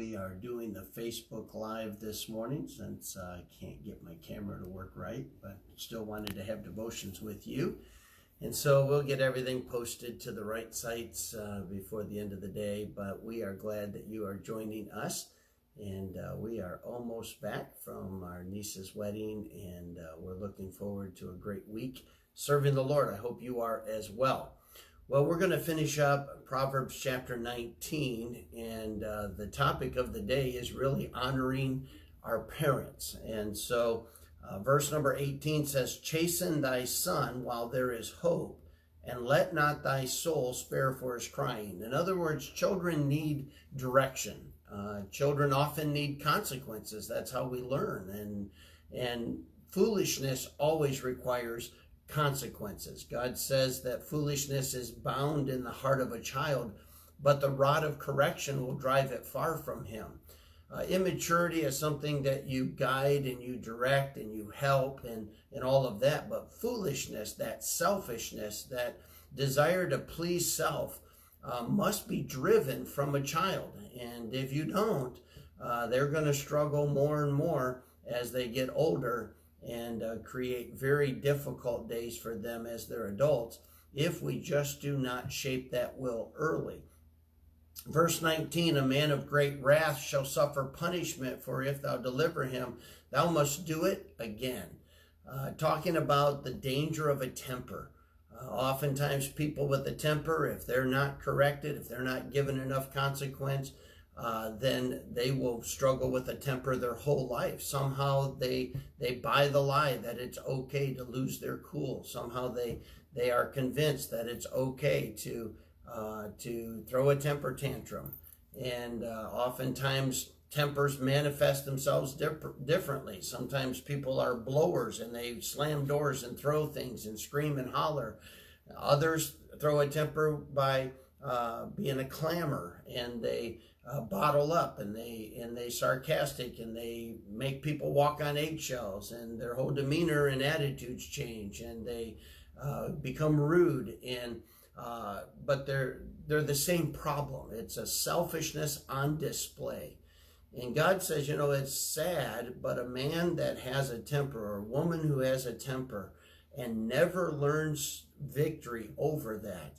we are doing the Facebook Live this morning since I can't get my camera to work right, but still wanted to have devotions with you. And so we'll get everything posted to the right sites before the end of the day, but we are glad that you are joining us. And we are almost back from our niece's wedding, and we're looking forward to a great week serving the Lord. I hope you are as well. Well, we're going to finish up Proverbs chapter 19, and the topic of the day is really honoring our parents. And so verse number 18 says, "Chasten thy son while there is hope, and let not thy soul spare for his crying." In other words, children need direction. Children often need consequences. That's how we learn. And foolishness always requires consequences. God says that foolishness is bound in the heart of a child, but the rod of correction will drive it far from him. Immaturity is something that you guide and you direct and you help and all of that, but foolishness, that selfishness, that desire to please self, must be driven from a child. And if you don't, they're going to struggle more and more as they get older and create very difficult days for them as they're adults if we just do not shape that will early. Verse 19, "A man of great wrath shall suffer punishment, for if thou deliver him, thou must do it again." Talking about the danger of a temper. Oftentimes people with a temper, if they're not corrected, if they're not given enough consequence, then they will struggle with a temper their whole life. Somehow they buy the lie that it's okay to lose their cool. Somehow they are convinced that it's okay to throw a temper tantrum. And oftentimes tempers manifest themselves differently. Sometimes people are blowers and they slam doors and throw things and scream and holler. Others throw a temper by being a clamor, and they bottle up, and they sarcastic, and they make people walk on eggshells, and their whole demeanor and attitudes change, and they become rude. And but they're the same problem. It's a selfishness on display. And God says, it's sad, but a man that has a temper, or a woman who has a temper and never learns victory over that,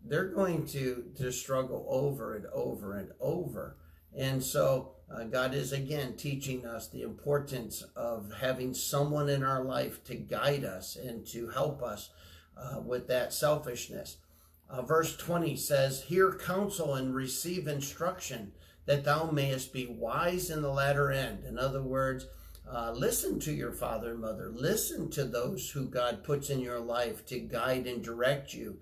they're going to struggle over and over and over. And so God is again teaching us the importance of having someone in our life to guide us and to help us with that selfishness. Verse 20 says, "Hear counsel and receive instruction, that thou mayest be wise in the latter end." In other words, listen to your father and mother. Listen to those who God puts in your life to guide and direct you.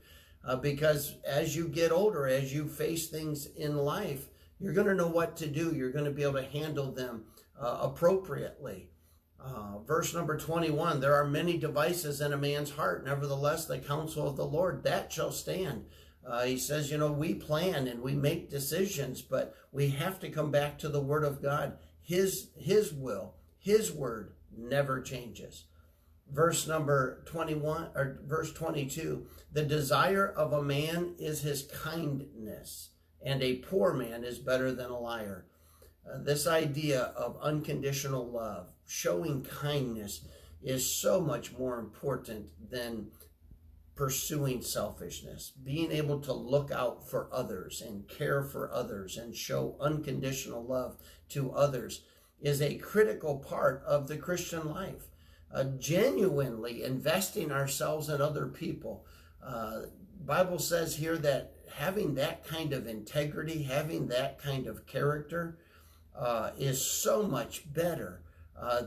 Because as you get older, as you face things in life, you're going to know what to do. You're going to be able to handle them appropriately. Verse number 21, "There are many devices in a man's heart. Nevertheless, the counsel of the Lord, that shall stand." He says, we plan and we make decisions, but we have to come back to the Word of God. His will, His Word never changes. Verse number 21 or verse 22, "The desire of a man is his kindness, and a poor man is better than a liar." This idea of unconditional love, showing kindness, is so much more important than pursuing selfishness. Being able to look out for others and care for others and show unconditional love to others is a critical part of the Christian life. Genuinely investing ourselves in other people. Bible says here that having that kind of integrity, having that kind of character is so much better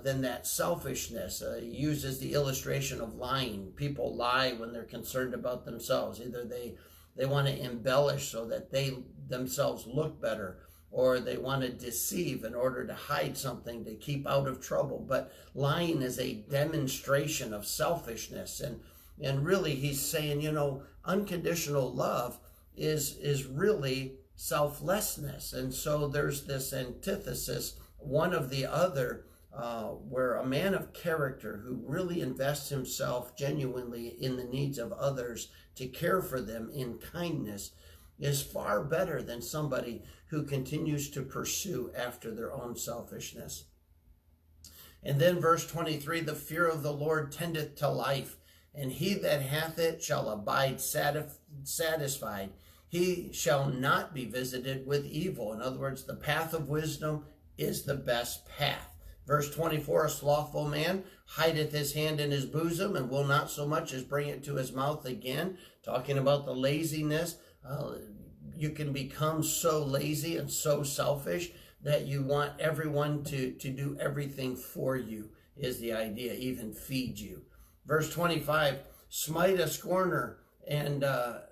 than that selfishness. He uses the illustration of lying. People lie when they're concerned about themselves. Either they want to embellish so that they themselves look better, or they want to deceive in order to hide something to keep out of trouble. But lying is a demonstration of selfishness. And really he's saying, unconditional love is really selflessness. And so there's this antithesis, one of the other, where a man of character who really invests himself genuinely in the needs of others to care for them in kindness is far better than somebody who continues to pursue after their own selfishness. And then verse 23, the fear of the Lord tendeth to life, and he that hath it shall abide satisfied. He shall not be visited with evil. In other words, the path of wisdom is the best path. Verse 24, a slothful man hideth his hand in his bosom and will not so much as bring it to his mouth again. Talking about the laziness. You can become so lazy and so selfish that you want everyone to do everything for you, is the idea, even feed you. Verse 25, smite a scorner, and the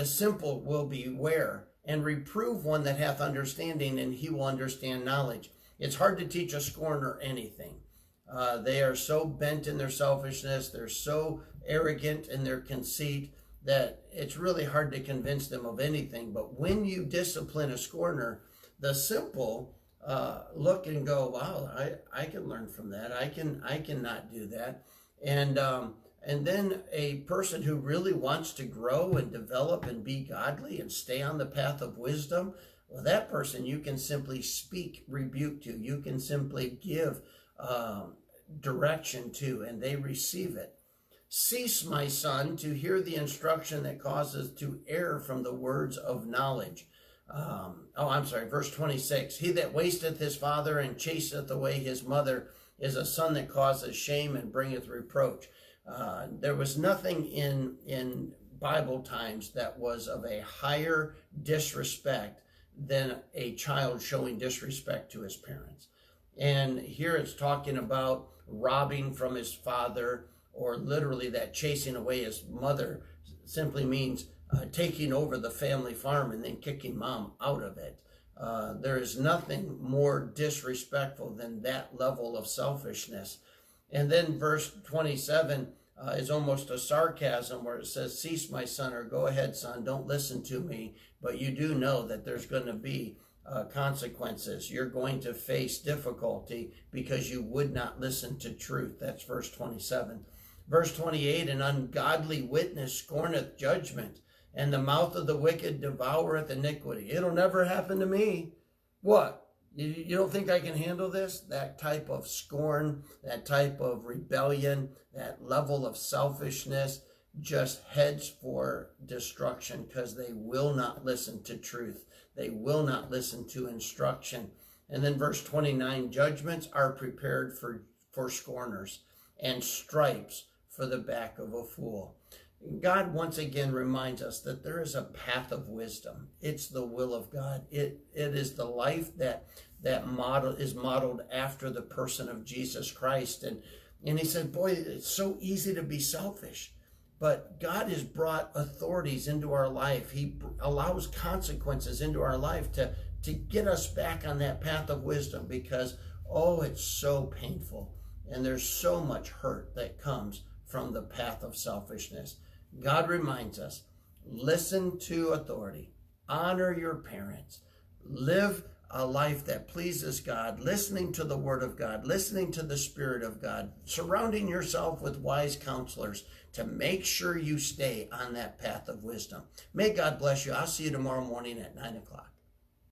simple will beware, and reprove one that hath understanding, and he will understand knowledge. It's hard to teach a scorner anything. They are so bent in their selfishness, they're so arrogant in their conceit, that it's really hard to convince them of anything. But when you discipline a scorner, the simple look and go, wow, I can learn from that. I can not do that. And then a person who really wants to grow and develop and be godly and stay on the path of wisdom, well, that person you can simply speak rebuke to. You can simply give direction to, and they receive it. Cease, my son, to hear the instruction that causes to err from the words of knowledge. Verse 26. He that wasteth his father and chaseth away his mother is a son that causes shame and bringeth reproach. There was nothing in Bible times that was of a higher disrespect than a child showing disrespect to his parents. And here it's talking about robbing from his father, or literally that chasing away his mother simply means taking over the family farm and then kicking mom out of it. There is nothing more disrespectful than that level of selfishness. And then verse 27 is almost a sarcasm where it says, cease, my son, or go ahead, son, don't listen to me. But you do know that there's going to be consequences. You're going to face difficulty because you would not listen to truth. That's verse 27. Verse 28, an ungodly witness scorneth judgment, and the mouth of the wicked devoureth iniquity. It'll never happen to me. What? You don't think I can handle this? That type of scorn, that type of rebellion, that level of selfishness just heads for destruction because they will not listen to truth. They will not listen to instruction. And then verse 29, judgments are prepared for scorners, and stripes for the back of a fool. God once again reminds us that there is a path of wisdom. It's the will of God. It is the life that is modeled after the person of Jesus Christ. And he said, boy, it's so easy to be selfish. But God has brought authorities into our life. He allows consequences into our life to get us back on that path of wisdom because, it's so painful. And there's so much hurt that comes from the path of selfishness. God reminds us, listen to authority, honor your parents, live a life that pleases God, listening to the word of God, listening to the Spirit of God, surrounding yourself with wise counselors to make sure you stay on that path of wisdom. May God bless you. I'll see you tomorrow morning at 9 o'clock.